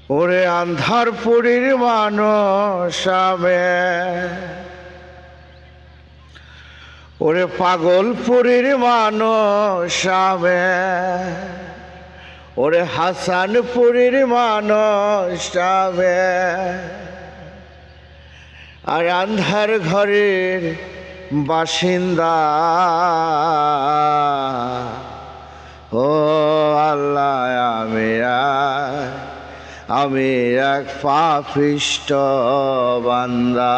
ওরে আন্ধারপুরীর মানুষ আমি, ওরে পাগলপুরীর মানুষ আমি, ওরে হাসানপুরীর মানুষ আমি, আর আন্ধার ঘরের বাসিন্দা। ও আল্লাহ, আমি এক পাপিষ্ঠ বান্দা।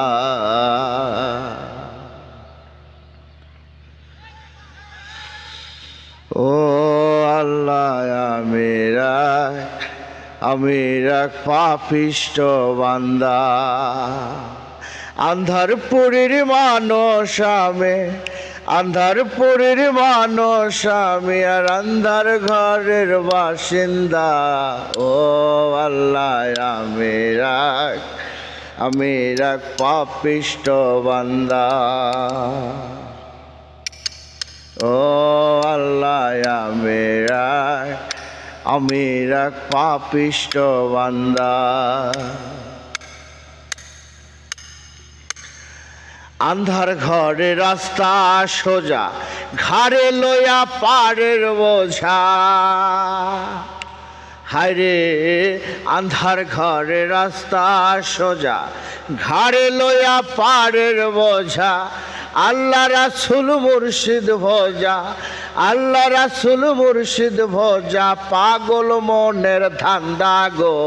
ও আল্লাহ, আমি এক পাপিষ্ঠ বান্দা। আন্ধারপুরীর মানুষ আমি, আন্ধারপুরীর মানুষ আমি, আর আন্ধার ঘরের বাসিন্দা। ও আল্লাহ, আমি এক পাপিষ্ঠ বান্দা। ও আল্লাহ, আমি এক পাপিষ্ঠ বান্দা। আন্ধার ঘরে রাস্তা সোজা, ঘাড়ে লইয়া পাড়ের বোঝা। হায়রে আন্ধার ঘরে রাস্তা সোজা, ঘাড়ে লইয়া পাড়ের বোঝা। আল্লাহ রাসূল মুর্শিদ ভোজা, আল্লাহ রাসূল মুর্শিদ ভোজা, পাগল মনের ধান্দা গো।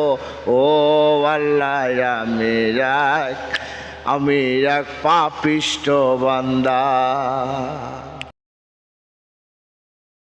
ও আল্লাহ, আমি এক পাপিষ্ঠ বান্দা।